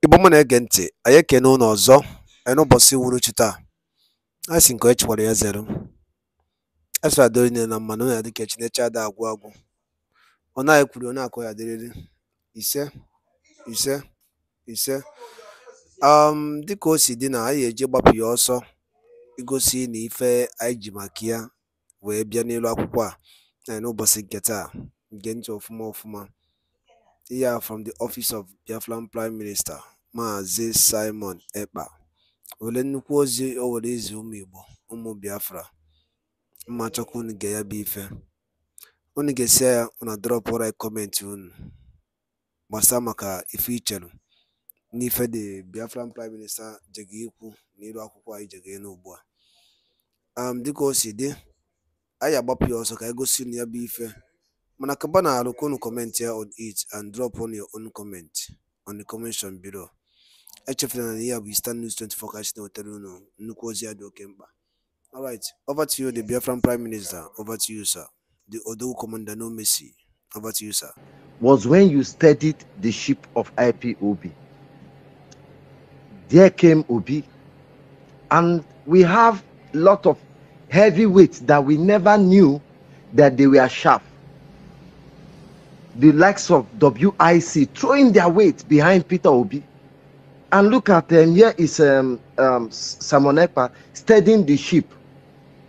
Igbo mụ na-ege ntị, anyị ekene unu ọzọ n'ụbọchị uhuruchi taa. A sị nke onye chikwara ya zere. A sịrị adịrị nne na mma na onye adị ka Chineke ada agwụ agwụ. Ọ naghị kwuru onye akọ ya dịrịrị. Ise ise ise. Dịka o si dị na anyị eji gbapụ ya ọsọ igosi na ife anyị ji maka ya wee bịa n'elu akwụkwọ a n'ụbọchị nke taa. Nke ntị ọfụma ọfụma. Ihe from the office of Biafran Prime Minister Maazị Simon Ekpa. Were nnukwu ozi o were izi ụmụ Igbo, ụmụ Biafra. Mma chọkwa unu ge ya bụ ife. Unu ga-esi ya unu drọpụ right kọmentị unu gbasara maka ife ichere n'ife the Biafran Prime Minister jega ikwu n'iru akwụkwọ anyị jega enu ugbu a. Dịka o si dị, anyị agbapụ ya ọsọ ka anyị gosi unu ya bụ ife. Mana kaba na arụ ka unu comment here on it and drop on your own comment on the comment below. Echefuna na ihe bụ Eastern News 24 ka anyị na-wetara unu nnukwu ozi ya dị oke mkpa. Alright, over to you, the Biafran Prime Minister. Over to you, sir. The Odo Commander No Mercy. Over to you, sir. Was when you studied the ship of IPOB. There came Obi, and we have a lot of heavyweights that we never knew that they were sharp. The likes of WIC throwing their weight behind Peter Obi. And look at them, here is Simon Ekpa steadying the ship.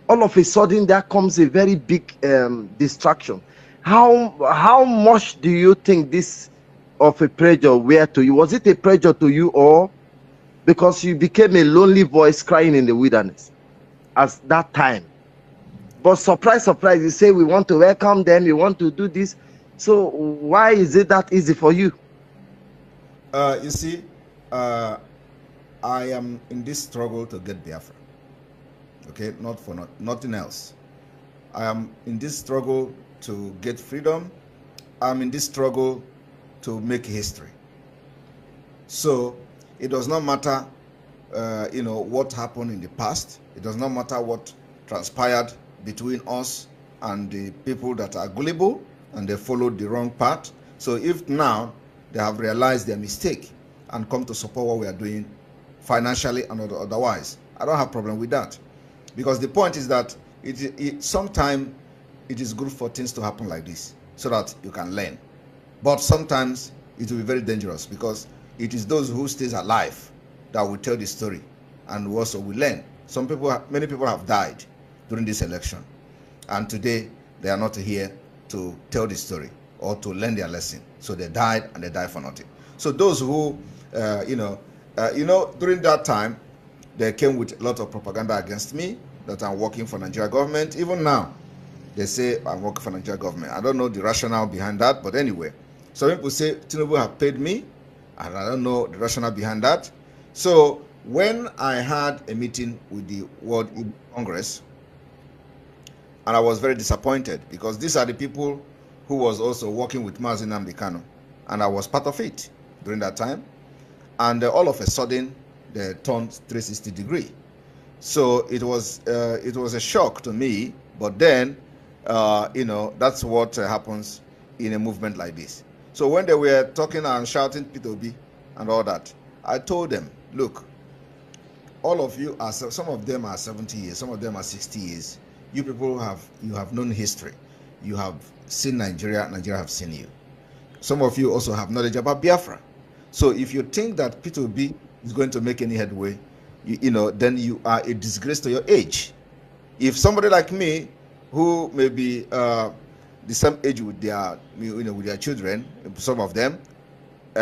All of a sudden, there comes a very big distraction. How much do you think this of a pressure were to you? Was it a pressure to you, or because you became a lonely voice crying in the wilderness at that time? But surprise, surprise, you say we want to welcome them, we want to do this. So why is it that easy for you? You see, I am in this struggle to get Biafra. Okay, not for nothing else. I am in this struggle to get freedom. I'm in this struggle to make history. So it does not matter, what happened in the past. It does not matter what transpired between us and the people that are gullible and they followed the wrong path. So if now they have realized their mistake and come to support what we are doing financially and otherwise, I don't have a problem with that. Because the point is that sometimes it is good for things to happen like this so that you can learn. But sometimes it will be very dangerous because it is those who stays alive that will tell the story and also will learn. Many people have died during this election, and today they are not here to tell the story or to learn their lesson. So they died, and they died for nothing. So those who, during that time, they came with a lot of propaganda against me that I'm working for Nigeria government. Even now, they say I'm working for Nigeria government. I don't know the rationale behind that, but anyway, some people say Tinubu have paid me, and I don't know the rationale behind that. So when I had a meeting with the World Igbo Congress, and I was very disappointed because these are the people who was also working with Mazi Nnamdi Kanu, and I was part of it during that time. And all of a sudden, they turned 360 degree. So it was a shock to me. But then, that's what happens in a movement like this. So when they were talking and shouting P2B and all that, I told them, look, all of you are, some of them are 70 years, some of them are 60 years. You people have known history. You have seen Nigeria, Nigeria have seen you. Some of you also have knowledge about Biafra. So if you think that P2B is going to make any headway, then you are a disgrace to your age. If somebody like me, who may be the same age with their children, some of them,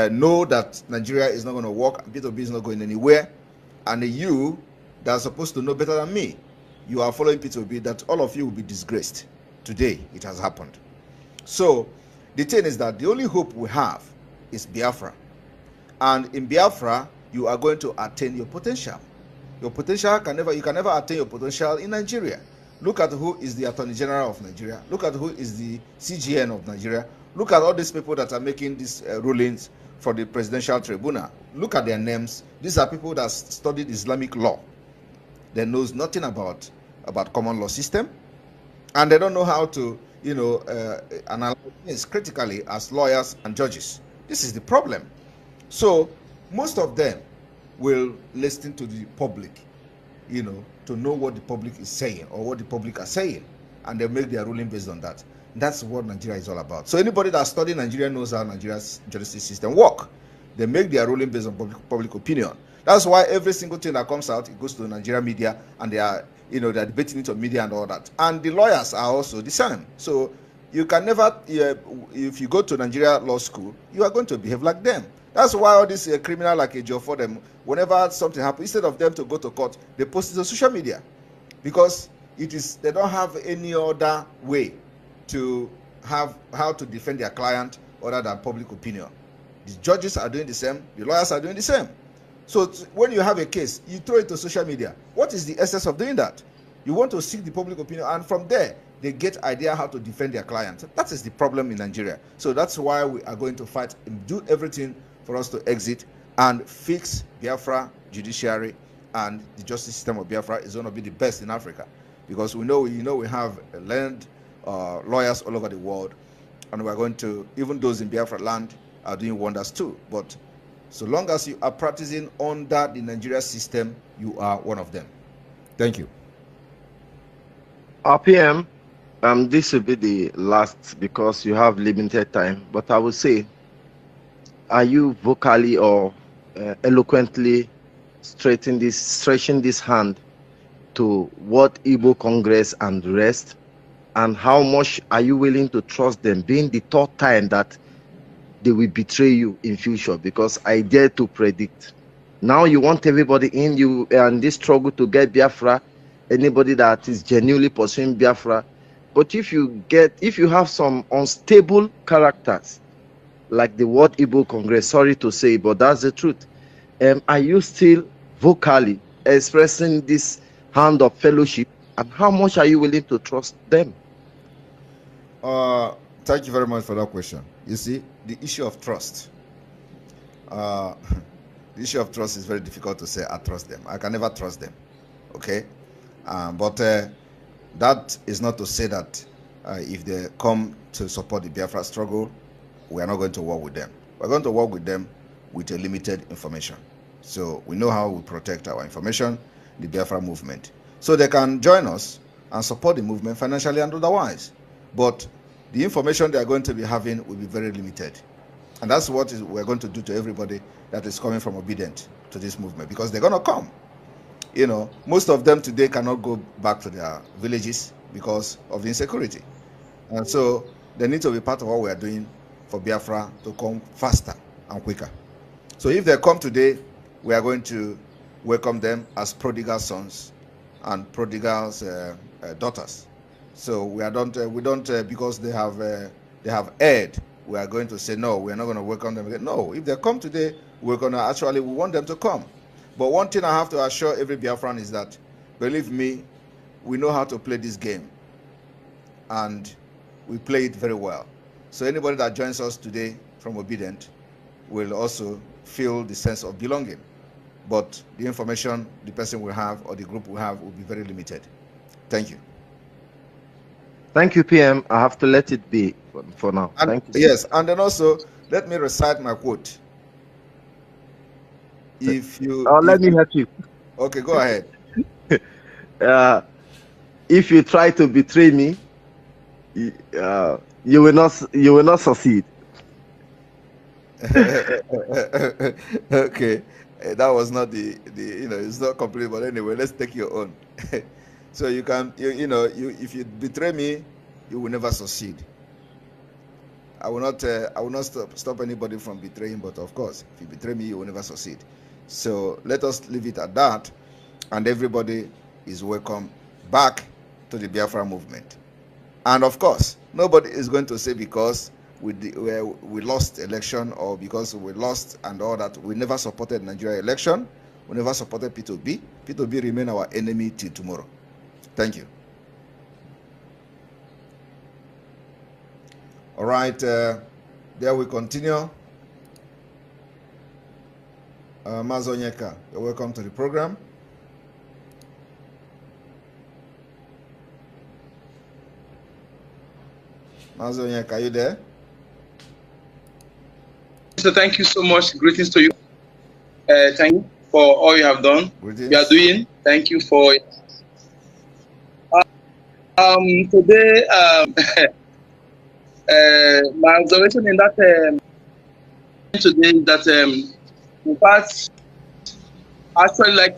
know that Nigeria is not going to work, P2B is not going anywhere, and you that are supposed to know better than me, you are following P2B, that all of you will be disgraced. Today, it has happened. So, the thing is that the only hope we have is Biafra. And in Biafra, you are going to attain your potential. Your potential you can never attain your potential in Nigeria. Look at who is the Attorney General of Nigeria. Look at who is the CGN of Nigeria. Look at all these people that are making these rulings for the Presidential Tribunal. Look at their names. These are people that studied Islamic law. They knows nothing about common law system, and they don't know how to analyze things critically as lawyers and judges. This is the problem. So most of them will listen to the public, to know what the public is saying or what the public are saying, and they make their ruling based on that. That's what Nigeria is all about. So anybody that studies Nigeria knows how Nigeria's justice system works. They make their ruling based on public opinion. That's why every single thing that comes out, it goes to the Nigerian media, and they are, they're debating it on media and all that. And the lawyers are also the same. So you can never, if you go to Nigeria law school, you are going to behave like them. That's why all these criminal like a job for them, whenever something happens, instead of them to go to court, they post it on social media, because they don't have any other way to have how to defend their client other than public opinion. The judges are doing the same, the lawyers are doing the same. So when you have a case, you throw it to social media. What is the essence of doing that? You want to seek the public opinion, and from there, they get idea how to defend their client. That is the problem in Nigeria. So that's why we are going to fight and do everything for us to exit and fix Biafra judiciary, and the justice system of Biafra is going to be the best in Africa, because we know we have learned lawyers all over the world, and we are going to, even those in Biafra land are doing wonders too. But so long as you are practicing under the Nigeria system, you are one of them. Thank you. RPM, this will be the last because you have limited time, but I will say, are you vocally or eloquently stretching this hand to what Igbo Congress and the rest, and how much are you willing to trust them, being the third time that they will betray you in future? Because I dare to predict. Now you want everybody in you and this struggle to get Biafra, anybody that is genuinely pursuing Biafra. But if you have some unstable characters, like the World Igbo Congress, sorry to say, but that's the truth. Are you still vocally expressing this hand of fellowship, and how much are you willing to trust them? Thank you very much for that question. You see, the issue of trust. The issue of trust is very difficult to say I trust them. I can never trust them. Okay? But that is not to say that if they come to support the Biafra struggle, we are not going to work with them. We're going to work with them with a limited information. So we know how we protect our information, the Biafra movement. So they can join us and support the movement financially and otherwise. But the information they are going to be having will be very limited. And that's what we're going to do to everybody that is coming from obedient to this movement, because they're going to come. Most of them today cannot go back to their villages because of the insecurity. And so they need to be part of what we are doing for Biafra to come faster and quicker. So if they come today, we are going to welcome them as prodigal sons and prodigal daughters. So we don't because they have erred, we are going to say no, we are not going to welcome them again. No, if they come today, we want them to come. But one thing I have to assure every Biafran is that, believe me, we know how to play this game, and we play it very well. So anybody that joins us today from Obedient will also feel the sense of belonging. But the information the person will have or the group will have will be very limited. Thank you. Thank you, PM. I have to let it be for now. And, thank you. Yes, and then also, let me recite my quote. Let me help you. Okay, go ahead. If you try to betray me, you will not succeed. Okay, that was not it's not complete, but anyway, let's take your own. So you can, if you betray me, you will never succeed. I will not stop anybody from betraying, but of course, if you betray me, you will never succeed. So let us leave it at that, and everybody is welcome back to the Biafra movement. And of course, nobody is going to say because we lost election or because we lost and all that, we never supported Nigeria election, we never supported P2B. P2B remain our enemy till tomorrow. Thank you. All right, there we continue. Mazonyeka, you're welcome to the program. Mazonyeka, are you there? So thank you so much. Greetings to you. Thank you for all you have done. You are doing. Thank you for. Today, my observation in that today is that in fact, actually, like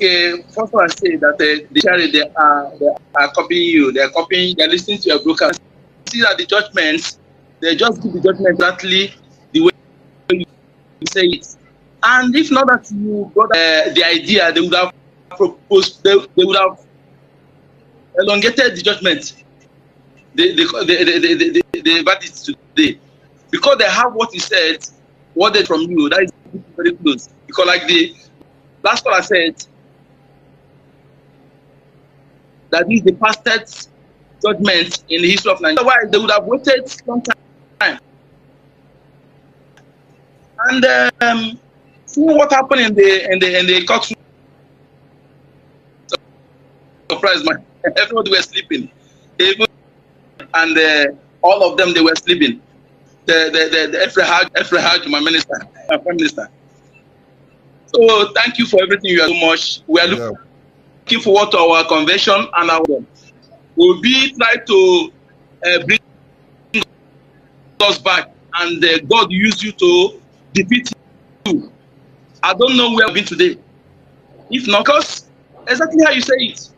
first one I say that they are copying you. They are copying. They are listening to your broadcast. See that the judgments, they just give the judgment exactly the way you say it. And if not that you got the idea, they would have proposed. They would have elongated the judgment. The verdict today, because they have what he said, what they from you. That is very close. Because like the last one I said, that is the fastest judgment in the history of Nigeria. Otherwise, they would have waited long time. And see what happened in the courtroom. Surprise, man! Everybody were sleeping. And all of them, they were sleeping. The EKPA, my minister, my prime minister. So thank you for everything you are so much. We are looking forward to our convention, and we'll be trying to bring us back, and God use you to defeat you. I don't know where I've been today. If not, because exactly how you say it.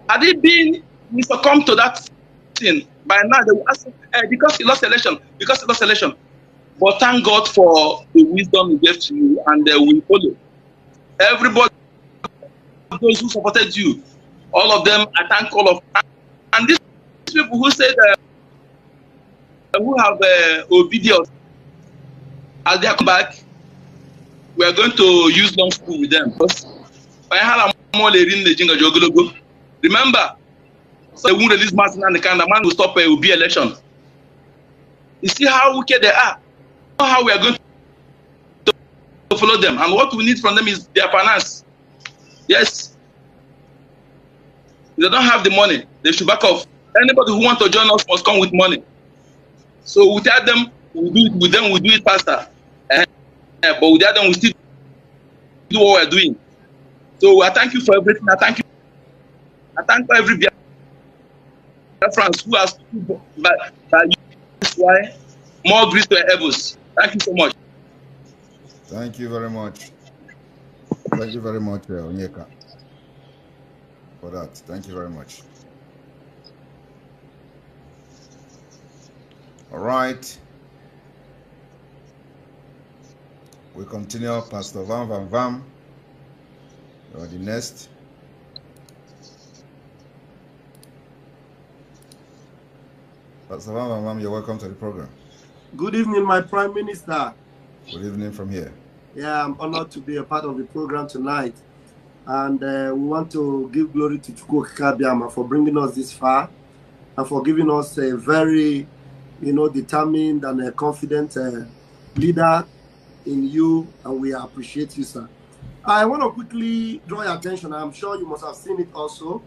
Had it been we succumb to that thing, by now they will ask because he lost election, But thank God for the wisdom he gave to you, and we follow. Everybody, those who supported you, all of them, I thank all of them. And these people who said who have obedience, as they come back, we are going to use long school with them. Remember, so they won't release Martin and the kind of man will stop Obi election. You see how wicked they are. How we are going to follow them, and what we need from them is their finance. Yes, they don't have the money. They should back off. Anybody who wants to join us must come with money. So without them, we do it with them. We do it faster. But without them, we still do what we're doing. So I thank you for everything. I thank you. I thank every BIAFRA who has by why more grace to our elbows. Thank you so much. Thank you very much. Thank you very much, Onyeka, for that. Thank you very much. All right. We continue. Pastor Vam. You are the next. Pastor Vam, you're welcome to the program. Good evening, my Prime Minister. Good evening from here. Yeah, I'm honored to be a part of the program tonight. And we want to give glory to Chukwu Okike for bringing us this far and for giving us a very, determined and a confident leader in you. And we appreciate you, sir. I want to quickly draw your attention. I'm sure you must have seen it also.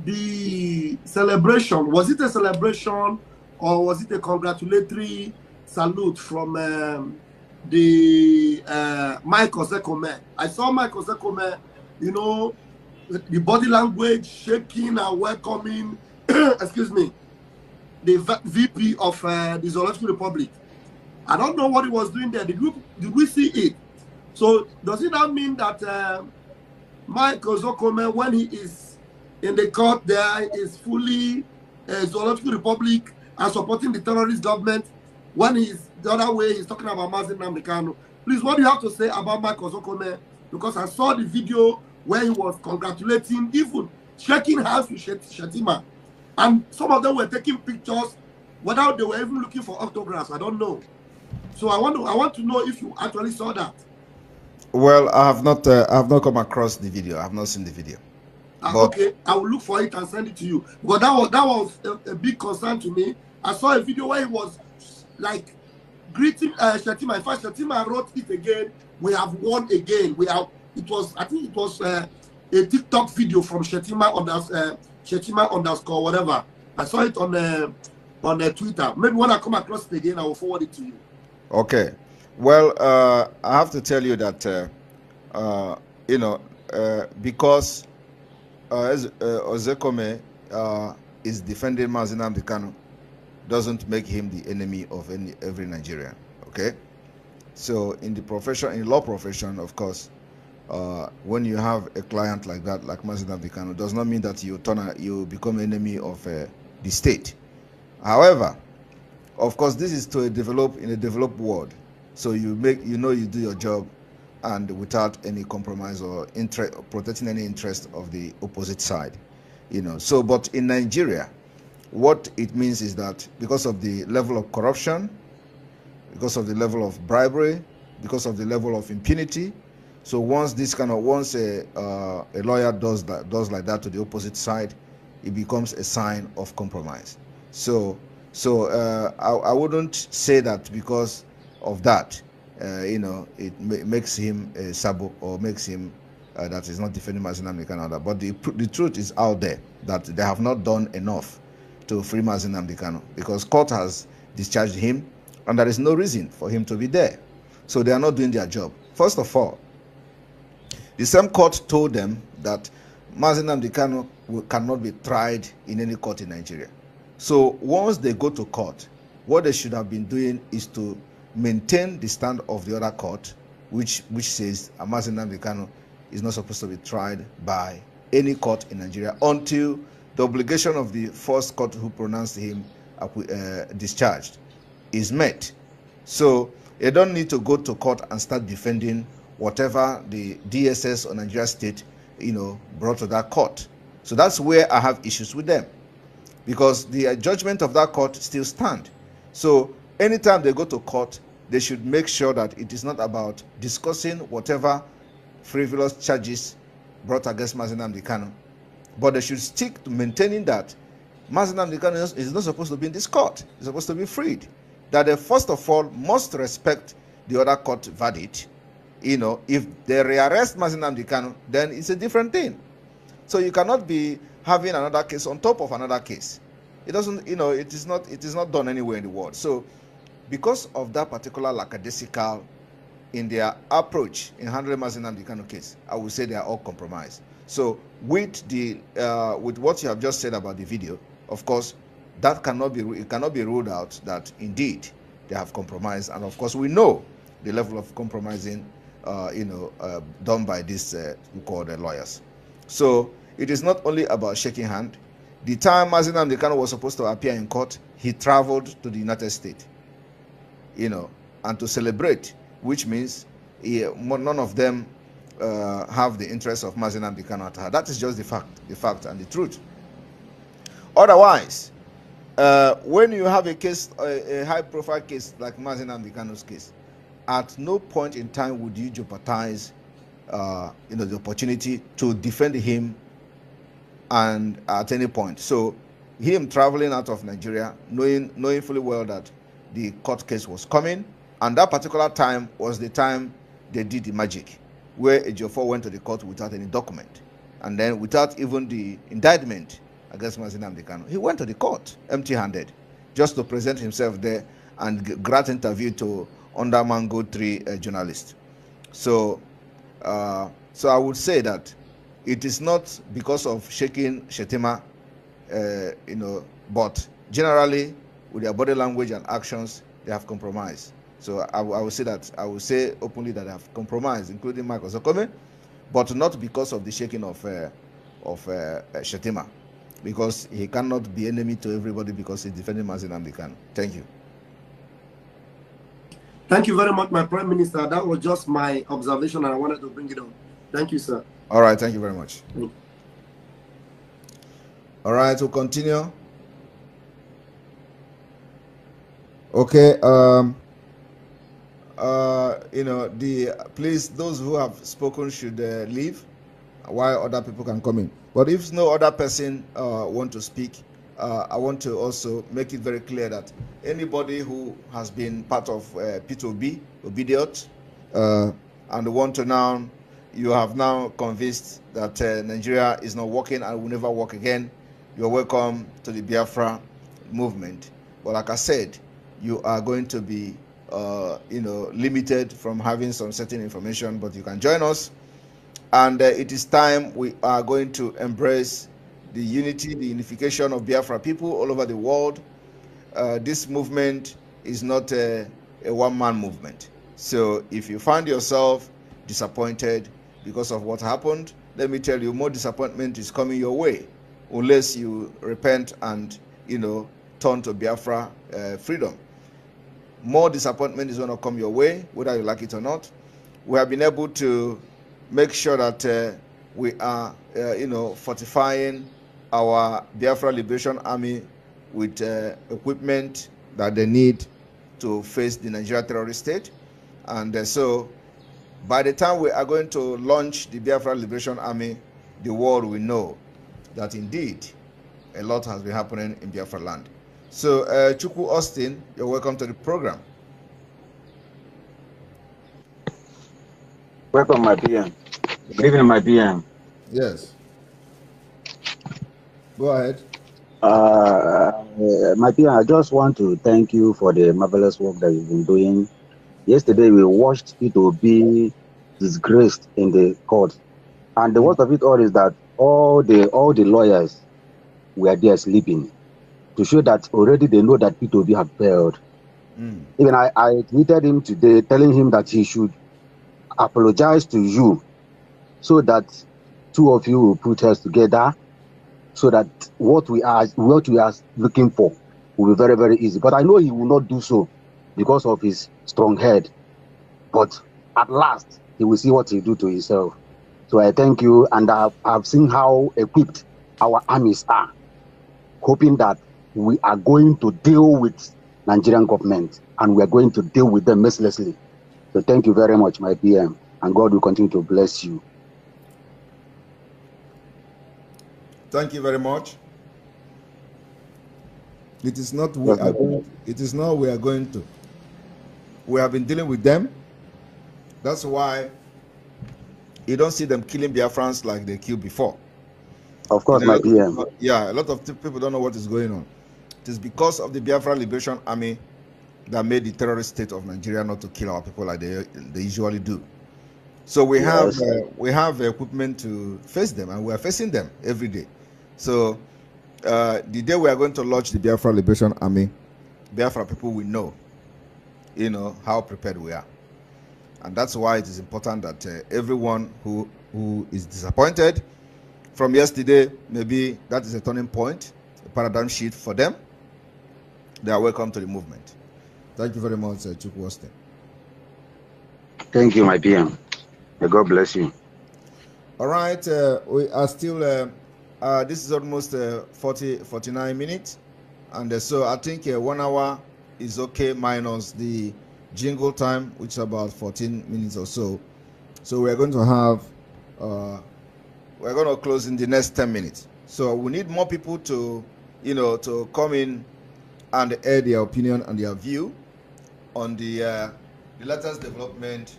The celebration, was it a celebration or was it a congratulatory salute from the Michael Zekome? I saw Michael Zekome, the body language shaking and welcoming, excuse me, the VP of the Zoological Republic. I don't know what he was doing there. Did we see it? So does it not mean that Michael Zekome, when he is in the court there, is fully Zoological Republic and supporting the terrorist government? When he's the other way, he's talking about Mazi Nnamdi Kanu. Please, what do you have to say about Michael Zekome? Because I saw the video where he was congratulating, even shaking hands with Shetima. And some of them were taking pictures without they were even looking for autographs. I don't know. So I want to know if you actually saw that. Well, I have not come across the video. I have not seen the video. Okay, I will look for it and send it to you. But that was a big concern to me. I saw a video where he was like greeting Shetima. In fact, Shetima wrote it again. We have won again. I think it was a TikTok video from Shetima _ whatever. I saw it on Twitter. Maybe when I come across it again, I will forward it to you. Okay. Well, I have to tell you that you know, because Ozekome is defending Mazi Nnamdi Kanu, doesn't make him the enemy of every Nigerian. Okay, so in the profession, in law profession, of course, when you have a client like that, like Mazi Nnamdi Kanu, does not mean that you become enemy of the state. However, of course, this is in a developed world, so you do your job, and without any compromise or protecting any interest of the opposite side, you know. So, but in Nigeria, what it means is that because of the level of corruption, because of the level of bribery, because of the level of impunity, so once a lawyer does like that to the opposite side, it becomes a sign of compromise. So I wouldn't say that because of that, you know, it makes him a sabo, or makes him that is not defending Mazi Nnamdi Kanu. But the truth is out there that they have not done enough to free Mazi Nnamdi Kanu, because court has discharged him, and there is no reason for him to be there. So they are not doing their job. First of all, the same court told them that Mazi Nnamdi Kanu cannot be tried in any court in Nigeria. So once they go to court, what they should have been doing is to maintain the stand of the other court, which says Mazi Nnamdi Kanu is not supposed to be tried by any court in Nigeria until the obligation of the first court who pronounced him discharged is met. So you don't need to go to court and start defending whatever the DSS or Nigeria State, you know, brought to that court. So that's where I have issues with them, because the judgment of that court still stands. So anytime they go to court, they should make sure that it is not about discussing whatever frivolous charges brought against Mazi Nnamdi Kanu, but they should stick to maintaining that Mazi Nnamdi Kanu is not supposed to be in this court. He's supposed to be freed. That they first of all must respect the other court verdict. You know, if they rearrest Mazi Nnamdi Kanu, then it's a different thing. So you cannot be having another case on top of another case. It doesn't, you know, it is not done anywhere in the world. So because of that particular lackadaisical in their approach in handling Mazi Nnamdi Kanu case, I would say they are all compromised. So with what you have just said about the video, of course, it cannot be ruled out that indeed they have compromised. And of course, we know the level of compromising, done by these we call the lawyers. So it is not only about shaking hand. The time Mazi Nnamdi Kanu was supposed to appear in court, he traveled to the United States, you know, and to celebrate, which means none of them have the interest of Mazi Nnamdi Kanu at heart. That is just the fact and the truth. Otherwise, when you have a case, a high-profile case like Mazi Nnamdi Kanu's case, at no point in time would you jeopardize, the opportunity to defend him, and at any point. So, him traveling out of Nigeria, knowing fully well that the court case was coming, and that particular time was the time they did the magic, where Ejiofor went to the court without any document, and then without even the indictment against Mazi Nnamdi Kanu. He went to the court empty-handed, just to present himself there and grant interview to under Mango 3 journalists. So, so I would say that it is not because of shaking Shetima, but generally with their body language and actions, they have compromised. So I will say openly that they have compromised, including Michael Zokome, but not because of the shaking of Shetima, because he cannot be enemy to everybody because he's defending Mazi Nnamdi Kanu. Thank you. Thank you very much, my Prime Minister. That was just my observation, and I wanted to bring it on. Thank you, sir. All right, thank you very much. All right, we'll continue. Okay, please, those who have spoken should leave while other people can come in. But if no other person want to speak, I want to also make it very clear that anybody who has been part of P2B, Obediot, and want to now, you have now convinced that Nigeria is not working and will never work again, you're welcome to the Biafra movement. But like I said, you are going to be limited from having some certain information, but you can join us And it is time we are going to embrace the unity, the unification of Biafra people all over the world. This movement is not a one-man movement. So if you find yourself disappointed because of what happened, let me tell you, more disappointment is coming your way unless you repent and, turn to Biafra freedom. More disappointment is going to come your way, whether you like it or not. We have been able to make sure that we are, fortifying our Biafra Liberation Army with equipment that they need to face the Nigeria terrorist state. And so by the time we are going to launch the Biafra Liberation Army, the world will know that indeed a lot has been happening in Biafra land. So Chukwu Austin, you're welcome to the program. Welcome, my PM. Good evening, my PM. Yes. Go ahead. My PM, I just want to thank you for the marvelous work that you've been doing. Yesterday, we watched it to be disgraced in the court. And the worst of it all is that all the lawyers were there sleeping to show that already they know that P2B have failed. Even I tweeted him today telling him that he should apologize to you so that two of you will put us together so that what we are looking for will be very, very easy. But I know he will not do so because of his strong head. But at last, he will see what he do to himself. So I thank you, and I've seen how equipped our armies are, hoping that we are going to deal with Nigerian government and we are going to deal with them mercilessly. So thank you very much, my PM, and God will continue to bless you. Thank you very much. It is not we are going, it is not we are going to. We have been dealing with them. That's why you don't see them killing Biafrans like they killed before. Of course, my PM. Yeah, a lot of people don't know what is going on. It is because of the Biafra Liberation Army that made the terrorist state of Nigeria not to kill our people like they usually do. So we have equipment to face them, and we are facing them every day. So the day we are going to launch the Biafra Liberation Army, Biafra people will know, how prepared we are. And that's why it is important that everyone who is disappointed from yesterday, maybe that is a turning point, a paradigm shift for them. They are welcome to the movement. Thank you very much, Chukwu Austin. Thank you, my PM. May God bless you. All right, we are still, this is almost 49 minutes. And so I think 1 hour is okay minus the jingle time, which is about 14 minutes or so. So we're going to have, we're going to close in the next 10 minutes. So we need more people to, to come in and air their opinion and their view on the latest development.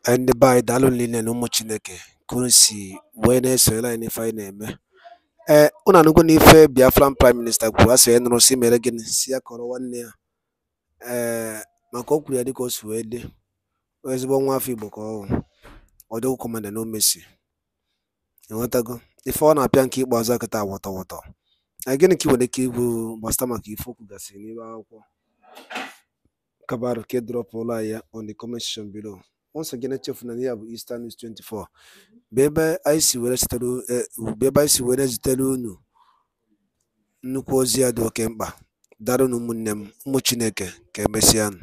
And by Dalolin no Mochineke, currency, when I saw any fine name. Unanugo nife Biafran Prime Minister Kuase and Rossi Meregin, Sia Koro 1 year. Makoku Yadiko Swede, where's one wafi boko, or do command no messy. And what I go, if all our pianki was a kata water. Again, keep the key who Mastamaki focus in Kabar K drop Olaya on the comment section below. Once again, a chef Nania Eastern is 24. Baby, I see where it's tell Baby, I see where it's tell you. Nukozia do Kemba. Daru no munem, Mochineke, Kemesian.